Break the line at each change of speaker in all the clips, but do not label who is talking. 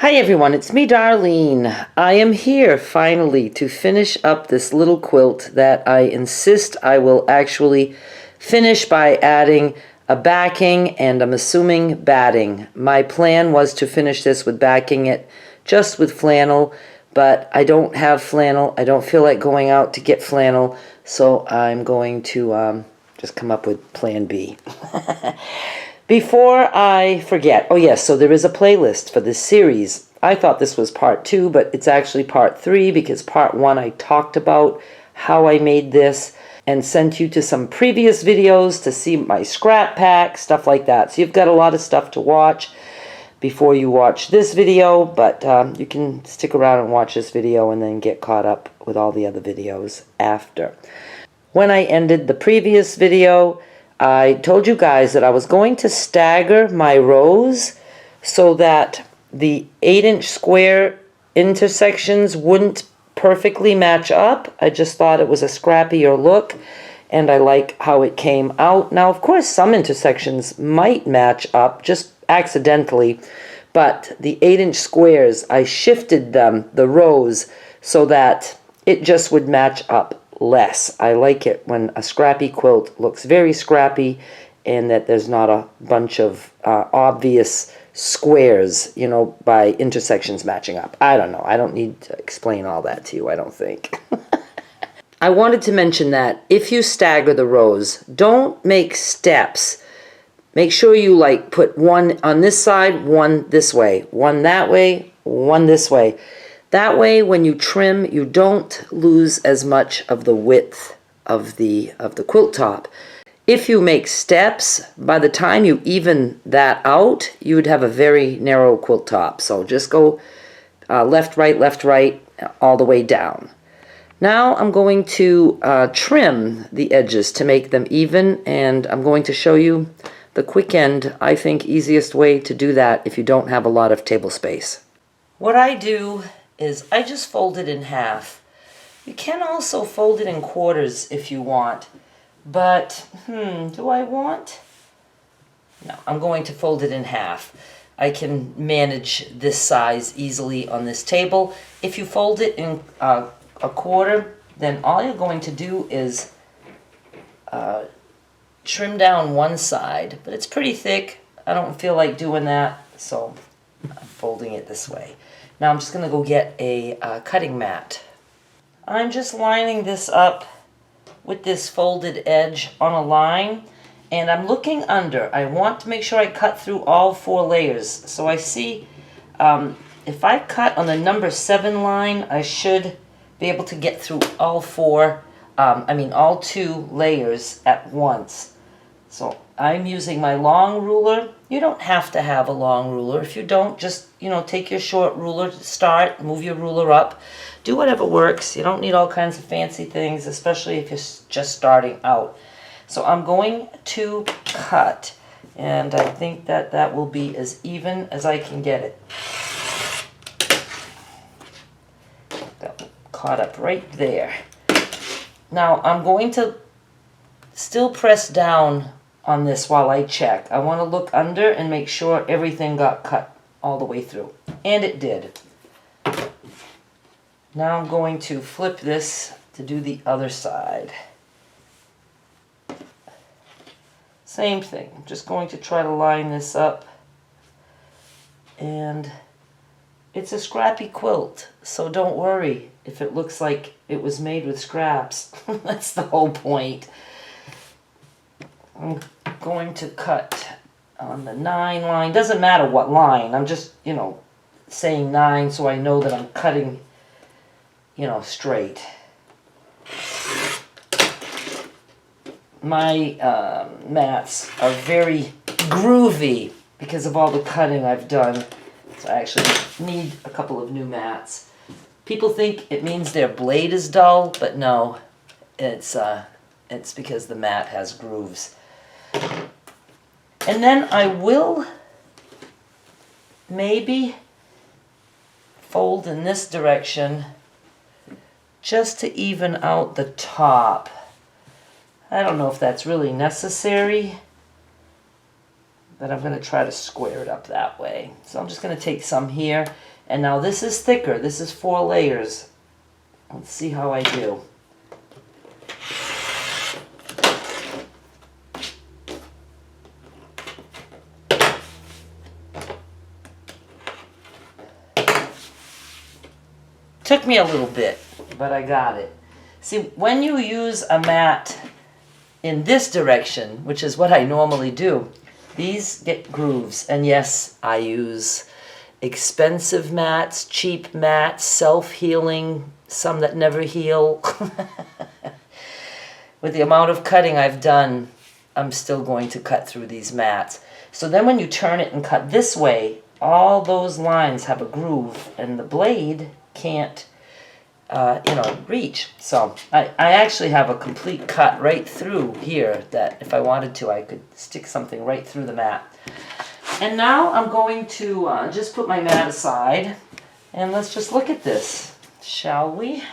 Hi everyone, it's me Darlene. I am here finally to finish up this little quilt that I insist I will actually finish by adding a backing and I'm assuming batting. My plan was to finish this with backing it just with flannel, but I don't have flannel. I don't feel like going out to get flannel, so I'm going to just come up with plan B. Before I forget, oh yes, so there is a playlist for this series. I thought this was part 2, but it's actually part 3 because part 1 I talked about how I made this and sent you to some previous videos to see my scrap pack, stuff like that. So you've got a lot of stuff to watch before you watch this video, but you can stick around and watch this video and then get caught up with all the other videos after. When I ended the previous video, I told you guys that I was going to stagger my rows so that the 8-inch square intersections wouldn't perfectly match up. I just thought it was a scrappier look, and I like how it came out. Now, of course, some intersections might match up just accidentally, but the 8-inch squares, I shifted them, the rows, so that it just would match up less. I like it when a scrappy quilt looks very scrappy and that there's not a bunch of obvious squares, you know, by intersections matching up. I don't know. I don't need to explain all that to you, I don't think. I wanted to mention that if you stagger the rows, don't make steps. Make sure you like put one on this side, one this way, one that way, one this way. That way, when you trim, you don't lose as much of the width of the quilt top. If you make steps, by the time you even that out, you would have a very narrow quilt top. So just go left, right, all the way down. Now I'm going to trim the edges to make them even, and I'm going to show you the quick end, I think, easiest way to do that if you don't have a lot of table space. What I do is I just fold it in half. You can also fold it in quarters if you want, but do I want? No, I'm going to fold it in half. I can manage this size easily on this table. If you fold it in a quarter, then all you're going to do is trim down one side, but it's pretty thick. I don't feel like doing that, so I'm folding it this way. Now I'm just going to go get a cutting mat. I'm just lining this up with this folded edge on a line, and I'm looking under. I want to make sure I cut through all 4 layers. So I see if I cut on the number 7 line, I should be able to get through all 2 layers at once. So I'm using my long ruler. You don't have to have a long ruler. If you don't, just, take your short ruler to start, move your ruler up. Do whatever works. You don't need all kinds of fancy things, especially if you're just starting out. So I'm going to cut, and I think that that will be as even as I can get it. That caught up right there. Now I'm going to still press down on this while I check. I want to look under and make sure everything got cut all the way through. And it did. Now I'm going to flip this to do the other side. Same thing. I'm just going to try to line this up. And it's a scrappy quilt, so don't worry if it looks like it was made with scraps. That's the whole point. I'm going to cut on the 9 line. Doesn't matter what line. I'm just, saying 9 so I know that I'm cutting, straight. My mats are very groovy because of all the cutting I've done. So I actually need a couple of new mats. People think it means their blade is dull, but no. It's because the mat has grooves. And then I will maybe fold in this direction just to even out the top. I don't know if that's really necessary, but I'm going to try to square it up that way. So I'm just going to take some here And now this is thicker. This is 4 layers. Let's see how I do. Took me a little bit, but I got it. See, when you use a mat in this direction, which is what I normally do, these get grooves. And yes, I use expensive mats, cheap mats, self-healing, some that never heal. With the amount of cutting I've done, I'm still going to cut through these mats. So then when you turn it and cut this way, all those lines have a groove and the blade can't reach. So I actually have a complete cut right through here that if I wanted to, I could stick something right through the mat. And now I'm going to just put my mat aside and let's just look at this, shall we?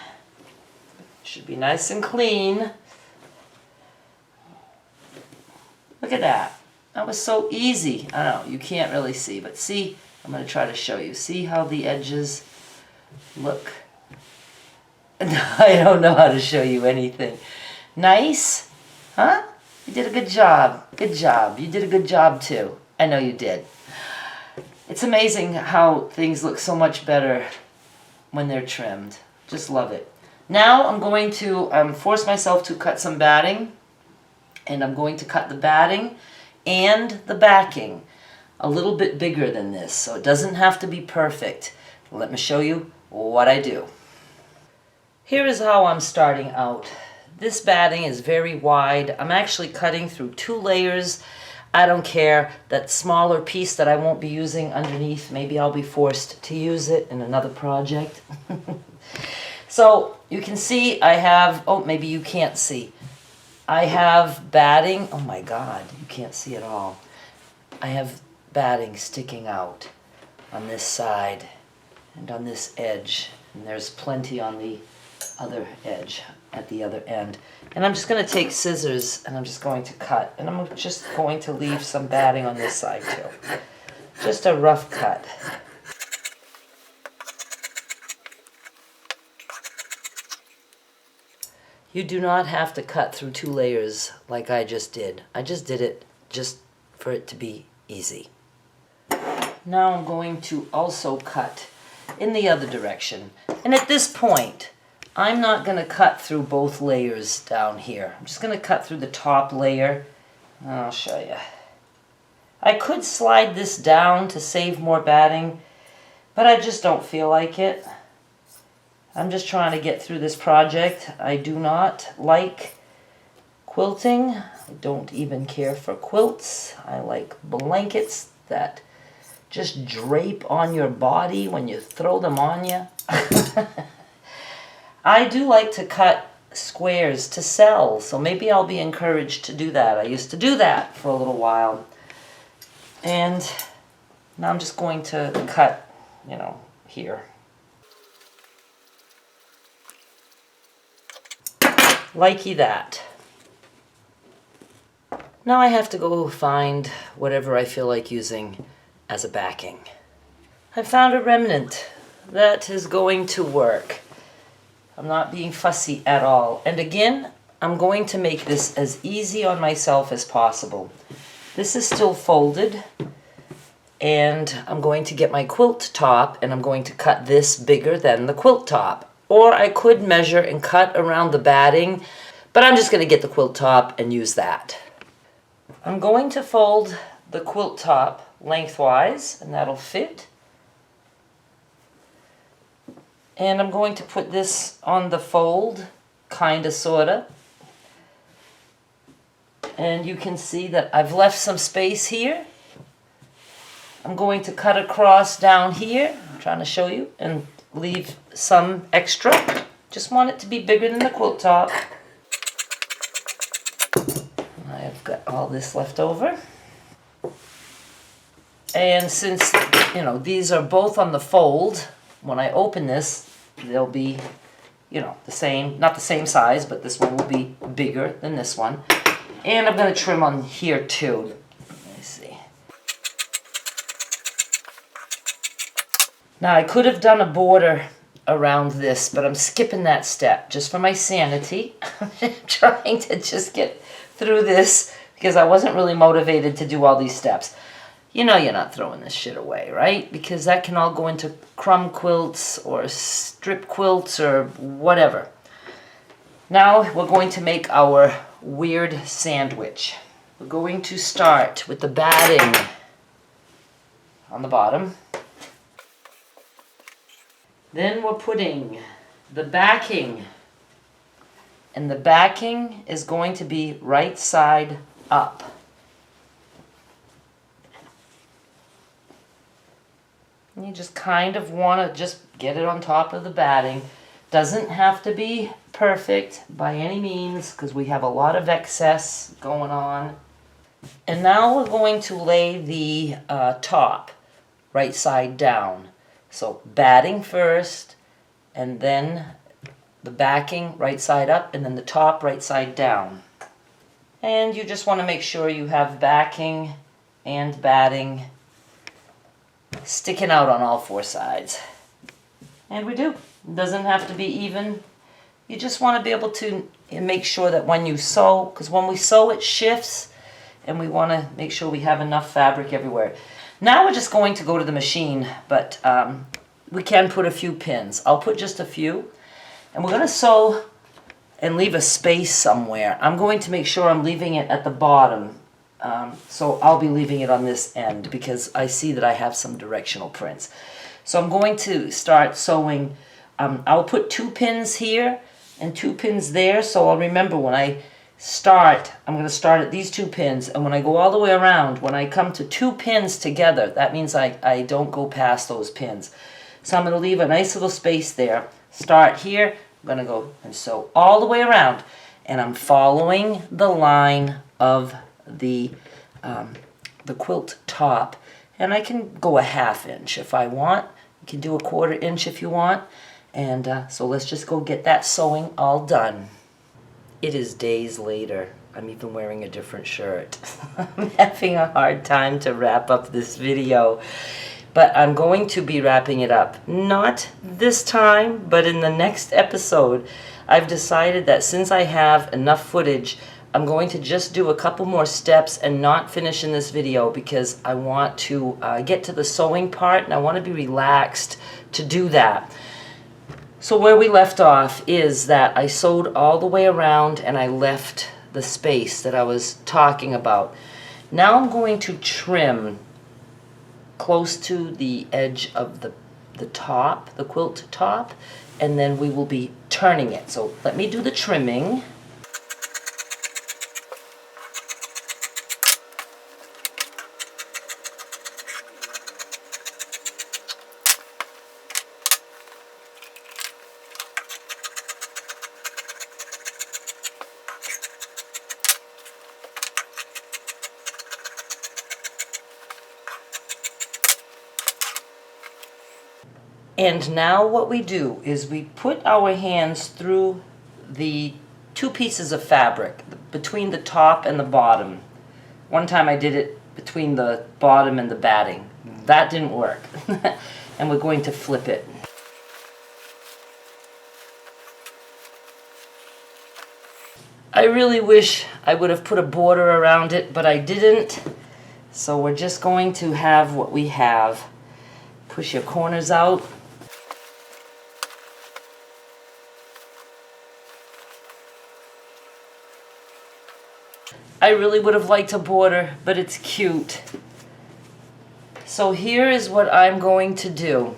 Should be nice and clean. Look at that. That was so easy. I don't know, you can't really see, but see, I'm going to try to show you. See how the edges look? I don't know how to show you anything. Nice? Huh? You did a good job. Good job. You did a good job too. I know you did. It's amazing how things look so much better when they're trimmed. Just love it. Now I'm going to force myself to cut some batting. And I'm going to cut the batting and the backing a little bit bigger than this. So it doesn't have to be perfect. Let me show you what I do. Here is how I'm starting out. This batting is very wide. I'm actually cutting through 2 layers. I don't care. That smaller piece that I won't be using underneath, maybe I'll be forced to use it in another project. So you can see I have, oh, maybe you can't see. I have batting, oh my God, you can't see it all. I have batting sticking out on this side and on this edge. And there's plenty on the other edge at the other end. And I'm just going to take scissors and I'm just going to cut. And I'm just going to leave some batting on this side too. Just a rough cut. You do not have to cut through 2 layers like I just did. I just did it just for it to be easy. Now I'm going to also cut in the other direction. And at this point, I'm not going to cut through both layers down here. I'm just going to cut through the top layer. I'll show you. I could slide this down to save more batting, but I just don't feel like it. I'm just trying to get through this project. I do not like quilting. I don't even care for quilts. I like blankets that just drape on your body when you throw them on you. I do like to cut squares to sell, so maybe I'll be encouraged to do that. I used to do that for a little while. And now I'm just going to cut, here. Likey that. Now I have to go find whatever I feel like using as a backing. I found a remnant that is going to work. I'm not being fussy at all. And again, I'm going to make this as easy on myself as possible. This is still folded, and I'm going to get my quilt top and I'm going to cut this bigger than the quilt top. Or I could measure and cut around the batting, but I'm just going to get the quilt top and use that. I'm going to fold the quilt top lengthwise, and that'll fit. And I'm going to put this on the fold, kinda, sorta. And you can see that I've left some space here. I'm going to cut across down here, I'm trying to show you, and leave some extra. Just want it to be bigger than the quilt top. I've got all this left over. And since, these are both on the fold, when I open this, they'll be, the same, not the same size, but this one will be bigger than this one. And I'm going to trim on here too. Let me see. Now I could have done a border around this, but I'm skipping that step just for my sanity. I'm trying to just get through this because I wasn't really motivated to do all these steps. You know you're not throwing this shit away, right? Because that can all go into crumb quilts or strip quilts or whatever. Now we're going to make our weird sandwich. We're going to start with the batting on the bottom. Then we're putting the backing. And the backing is going to be right side up. You just kind of want to just get it on top of the batting. Doesn't have to be perfect by any means because we have a lot of excess going on. And now we're going to lay the top right side down. So batting first, and then the backing right side up, and then the top right side down. And you just want to make sure you have backing and batting sticking out on all four sides. And we do. It doesn't have to be even. You just want to be able to make sure that when you sew, because when we sew it shifts, and we want to make sure we have enough fabric everywhere. Now we're just going to go to the machine, but we can put a few pins. I'll put just a few. And we're going to sew and leave a space somewhere. I'm going to make sure I'm leaving it at the bottom. So I'll be leaving it on this end because I see that I have some directional prints. So I'm going to start sewing. I'll put 2 pins here and 2 pins there. So I'll remember when I start, I'm going to start at these 2 pins. And when I go all the way around, when I come to 2 pins together, that means I don't go past those pins. So I'm going to leave a nice little space there. Start here. I'm going to go and sew all the way around. And I'm following the line of the quilt top, and I can go a 1/2 inch if I want. You can do a 1/4 inch if you want. And so let's just go get that sewing all done. It is days later. I'm even wearing a different shirt. I'm having a hard time to wrap up this video, but I'm going to be wrapping it up. Not this time, but in the next episode. I've decided that since I have enough footage, I'm going to just do a couple more steps and not finish in this video because I want to get to the sewing part and I want to be relaxed to do that. So where we left off is that I sewed all the way around and I left the space that I was talking about. Now I'm going to trim close to the edge of the top, the quilt top, and then we will be turning it. So let me do the trimming. And now what we do is we put our hands through the 2 pieces of fabric between the top and the bottom. One time I did it between the bottom and the batting. That didn't work. And we're going to flip it. I really wish I would have put a border around it, but I didn't. So we're just going to have what we have. Push your corners out. I really would have liked a border, but it's cute. So here is what I'm going to do.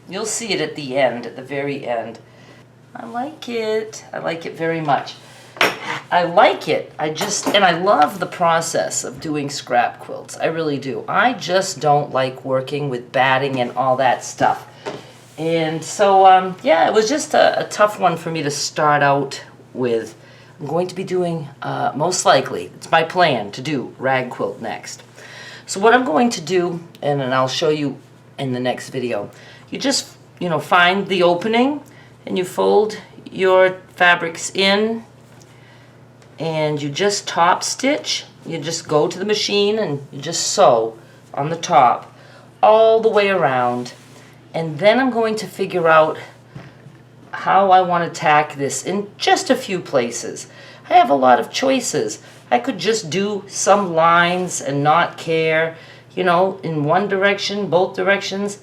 You'll see it at the end, at the very end. I like it. I like it very much. I like it. And I love the process of doing scrap quilts. I really do. I just don't like working with batting and all that stuff. And so, yeah, it was just a tough one for me to start out with. I'm going to be doing, most likely, it's my plan to do rag quilt next. So what I'm going to do, and I'll show you in the next video, you just, find the opening and you fold your fabrics in and you just top stitch. You just go to the machine and you just sew on the top all the way around. And then I'm going to figure out how I want to tack this in just a few places. I have a lot of choices. I could just do some lines and not care, you know, in one direction, both directions.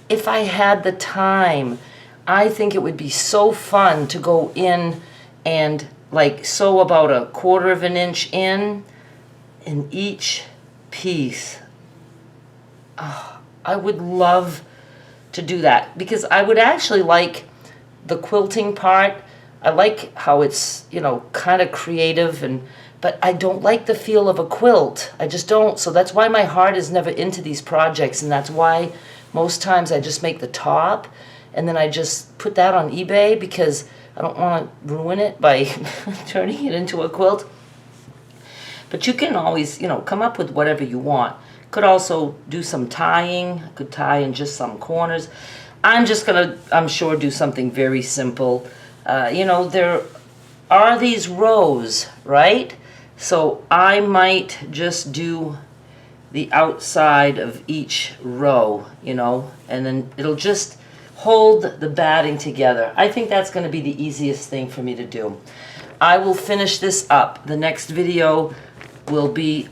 If I had the time, I think it would be so fun to go in and like sew about 1/4 of an inch in each piece. Oh, I would love to do that because I would actually like the quilting part. I like how it's, you know, kind of creative, but I don't like the feel of a quilt. I just don't. So that's why my heart is never into these projects, and that's why most times I just make the top and then I just put that on eBay because I don't want to ruin it by turning it into a quilt. But you can always, you know, come up with whatever you want. Could also do some tying. I could tie in just some corners. I'm just gonna, I'm sure, do something very simple. You know, there are these rows, right? So I might just do the outside of each row, you know, and then it'll just hold the batting together. I think that's going to be the easiest thing for me to do. I will finish this up. The next video will be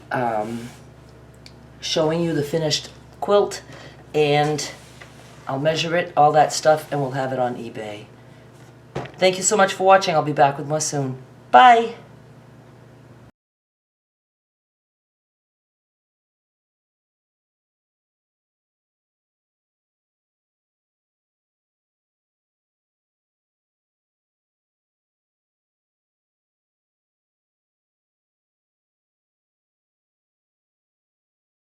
showing you the finished quilt, and I'll measure it, all that stuff, and we'll have it on eBay. Thank you so much for watching. I'll be back with more soon. Bye!